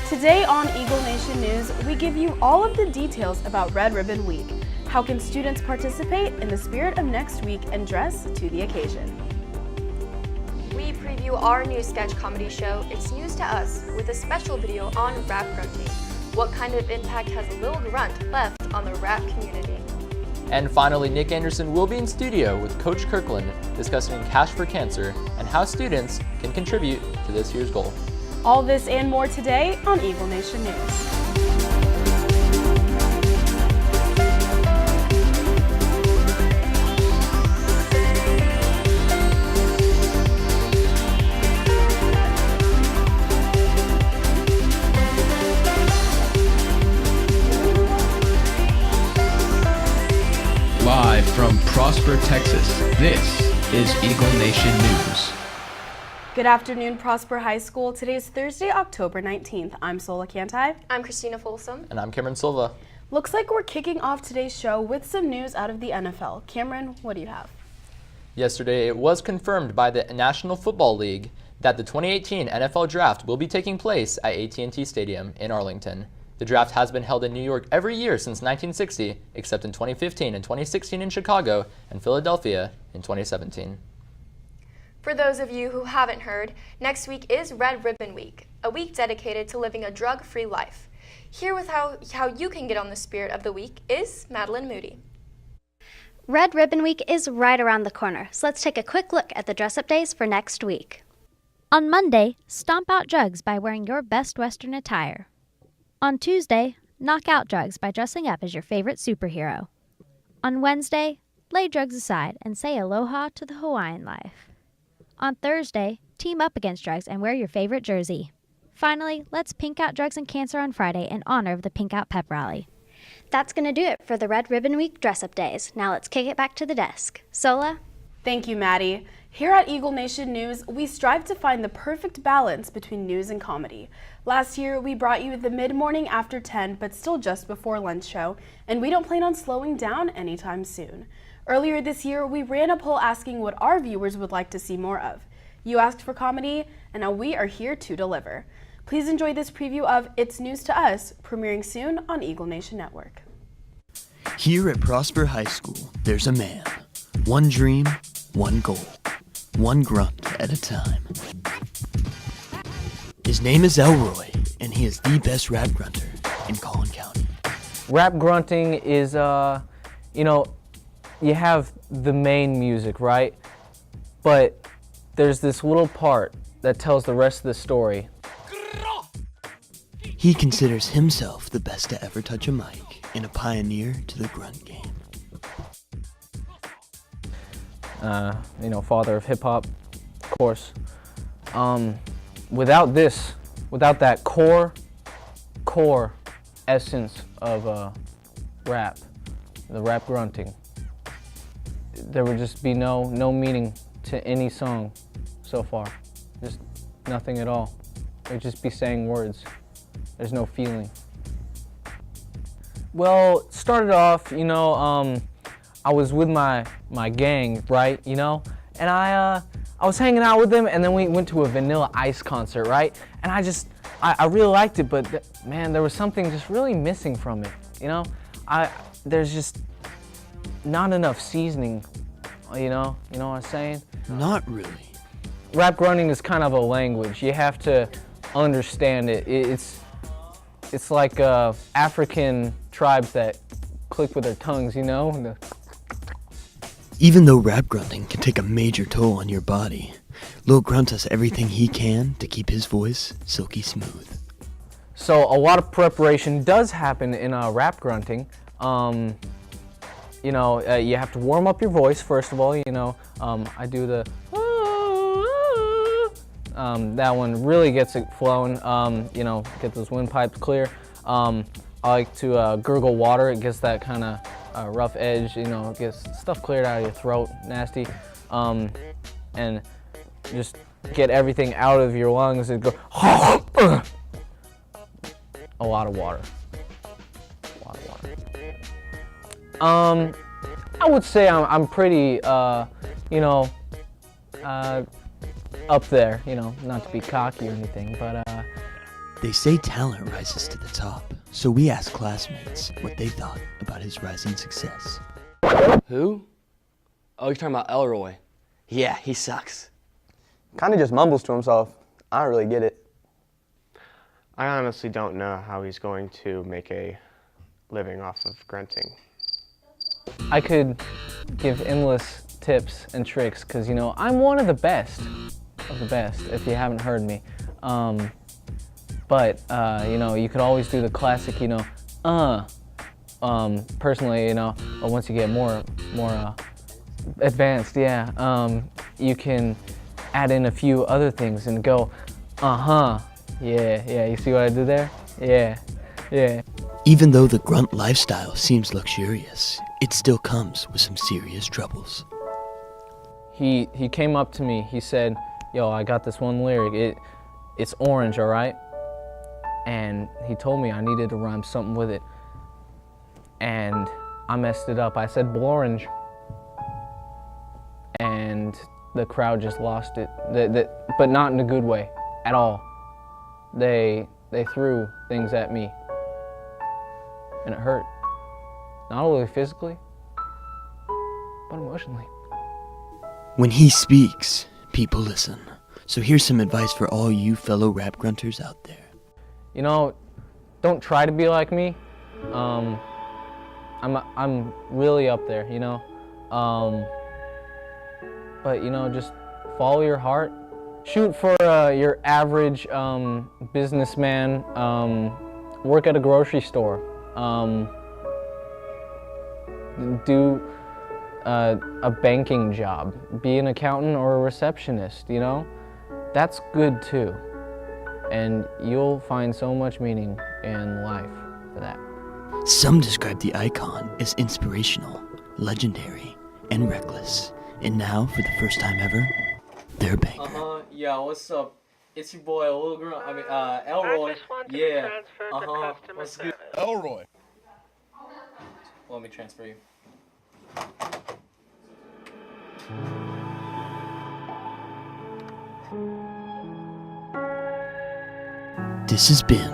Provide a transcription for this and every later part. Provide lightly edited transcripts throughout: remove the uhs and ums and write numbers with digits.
Today on Eagle Nation News, we give you all of the details about Red Ribbon Week. How can students participate in the spirit of next week and dress to the occasion? We preview our new sketch comedy show, It's News to Us, with a special video on rap grunting. What kind of impact has a little grunt left on the rap community? And finally, Nick Anderson will be in studio with Coach Kirkland discussing Cash for Cancer and how students can contribute to this year's goal. All this and more today on Eagle Nation News. Live from Prosper, Texas, this is Eagle Nation News. Good afternoon, Prosper High School. Today is Thursday, October 19th. I'm Sola Cantai. I'm Christina Folsom. And I'm Cameron Silva. Looks like we're kicking off today's show with some news out of the NFL. Cameron, what do you have? Yesterday, it was confirmed by the National Football League that the 2018 NFL Draft will be taking place at AT&T Stadium in Arlington. The draft has been held in New York every year since 1960, except in 2015 and 2016 in Chicago and Philadelphia in 2017. For those of you who haven't heard, next week is Red Ribbon Week, a week dedicated to living a drug-free life. Here with how you can get on the spirit of the week is Madeline Moody. Red Ribbon Week is right around the corner, so let's take a quick look at the dress-up days for next week. On Monday, stomp out drugs by wearing your best Western attire. On Tuesday, knock out drugs by dressing up as your favorite superhero. On Wednesday, lay drugs aside and say aloha to the Hawaiian life. On Thursday, team up against drugs and wear your favorite jersey. Finally, let's pink out drugs and cancer on Friday in honor of the Pink Out Pep Rally. That's going to do it for the Red Ribbon Week dress-up days. Now let's kick it back to the desk. Sola? Thank you, Maddie. Here at Eagle Nation News, we strive to find the perfect balance between news and comedy. Last year, we brought you the mid-morning after 10, but still just before lunch show, and we don't plan on slowing down anytime soon. Earlier this year, we ran a poll asking what our viewers would like to see more of. You asked for comedy, and now we are here to deliver. Please enjoy this preview of It's News to Us, premiering soon on Eagle Nation Network. Here at Prosper High School, there's a man. One dream, one goal. One grunt at a time. His name is Elroy, and he is the best rap grunter in Collin County. Rap grunting is, you have the main music, right? But there's this little part that tells the rest of the story. He considers himself the best to ever touch a mic and a pioneer to the grunt game. Father of hip-hop, of course. Without that core essence of rap, the rap grunting, there would just be no meaning to any song so far. Just nothing at all. It would just be saying words. There's no feeling. Well, it started off, I was with my gang, right, and I was hanging out with them, and then we went to a Vanilla Ice concert, right, and I really liked it, but man, there was something just really missing from it, there's just not enough seasoning, you know what I'm saying? Not really. Rap grunting is kind of a language. You have to understand it. It's like African tribes that click with their tongues, Even though rap grunting can take a major toll on your body, Lil Grunt does everything he can to keep his voice silky smooth. So a lot of preparation does happen in rap grunting. You have to warm up your voice first of all. I do the that one really gets it flowing. Get those windpipes clear. I like to gurgle water. It gets that kind of rough edge. It gets stuff cleared out of your throat, nasty, and just get everything out of your lungs and go. A lot of water. I would say I'm pretty, you know, up there, you know, not to be cocky or anything, but They say talent rises to the top, so we asked classmates what they thought about his rising success. Who? Oh, you're talking about Elroy. Yeah, he sucks. Kind of just mumbles to himself. I don't really get it. I honestly don't know how he's going to make a living off of grunting. I could give endless tips and tricks because, you know, I'm one of the best if you haven't heard me. But you know, you could always do the classic, you know, personally, you know, once you get more advanced, yeah, you can add in a few other things and go, yeah, you see what I did there? Yeah. Even though the grunt lifestyle seems luxurious, it still comes with some serious troubles. He came up to me, he said, yo, I got this one lyric, it's orange, all right? And he told me I needed to rhyme something with it. And I messed it up. I said blorange. And the crowd just lost it. But not in a good way at all. They threw things at me. And it hurt. Not only physically, but emotionally. When he speaks, people listen. So here's some advice for all you fellow rap grunters out there. You know, don't try to be like me. I'm really up there, you know. But you know, just follow your heart. Shoot for your average businessman. Work at a grocery store. Do a banking job. Be an accountant or a receptionist. You know, that's good too. And you'll find so much meaning in life for that. Some describe the icon as inspirational, legendary, and reckless. And now, for the first time ever, they're a banker. Yeah, what's up? It's your boy, Lil Grunt. Elroy. Yeah. What's good? Elroy. Let me transfer you. This has been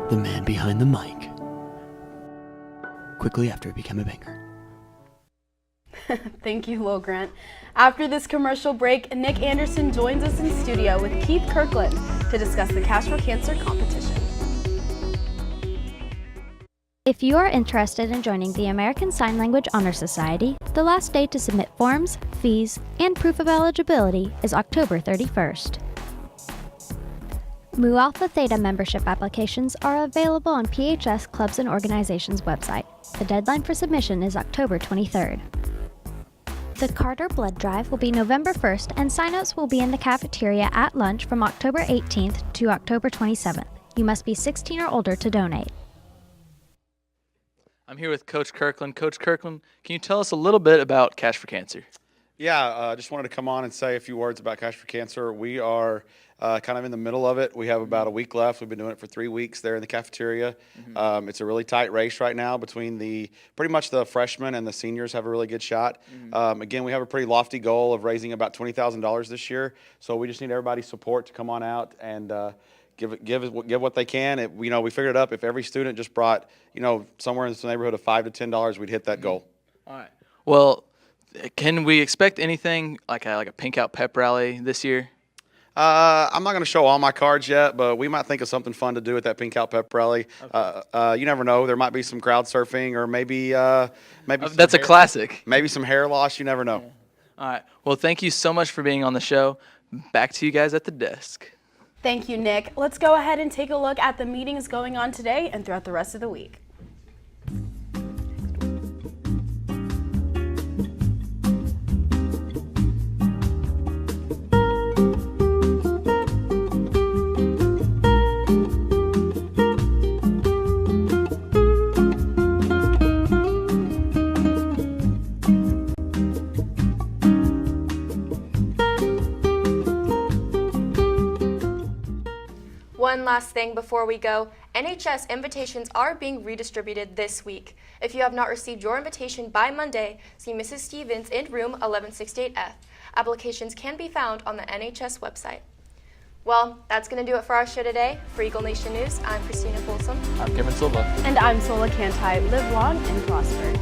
the man behind the mic. Quickly after he became a banker. Thank you, Lil Grant. After this commercial break, Nick Anderson joins us in studio with Keith Kirkland to discuss the Cash for Cancer competition. If you are interested in joining the American Sign Language Honor Society, the last day to submit forms, fees, and proof of eligibility is October 31st. Mu Alpha Theta membership applications are available on PHS Clubs and Organizations website. The deadline for submission is October 23rd. The Carter Blood Drive will be November 1st, and sign-ups will be in the cafeteria at lunch from October 18th to October 27th. You must be 16 or older to donate. I'm here with Coach Kirkland. Coach Kirkland, can you tell us a little bit about Cash for Cancer? Yeah, just wanted to come on and say a few words about Cash for Cancer. We are kind of in the middle of it. We have about a week left. We've been doing it for 3 weeks there in the cafeteria. Mm-hmm. It's a really tight race right now between pretty much the freshmen and the seniors have a really good shot. Mm-hmm. Again, we have a pretty lofty goal of raising about $20,000 this year. So we just need everybody's support to come on out and give what they can. We figured it up. If every student just brought, somewhere in the neighborhood of $5 to $10, we'd hit that goal. All right. Well, can we expect anything like a pink out pep rally this year? I'm not going to show all my cards yet, but we might think of something fun to do at that Pink Out Pep Rally. Okay. You never know. There might be some crowd surfing or maybe that's a classic. Maybe some hair loss. You never know. Yeah. All right. Well, thank you so much for being on the show. Back to you guys at the desk. Thank you, Nick. Let's go ahead and take a look at the meetings going on today and throughout the rest of the week. One last thing before we go, NHS invitations are being redistributed this week. If you have not received your invitation by Monday, see Mrs. Stevens in room 1168F. Applications can be found on the NHS website. Well, that's going to do it for our show today. For Eagle Nation News, I'm Christina Folsom. I'm Kevin Silva. And I'm Sola Cantai. Live long and prosper.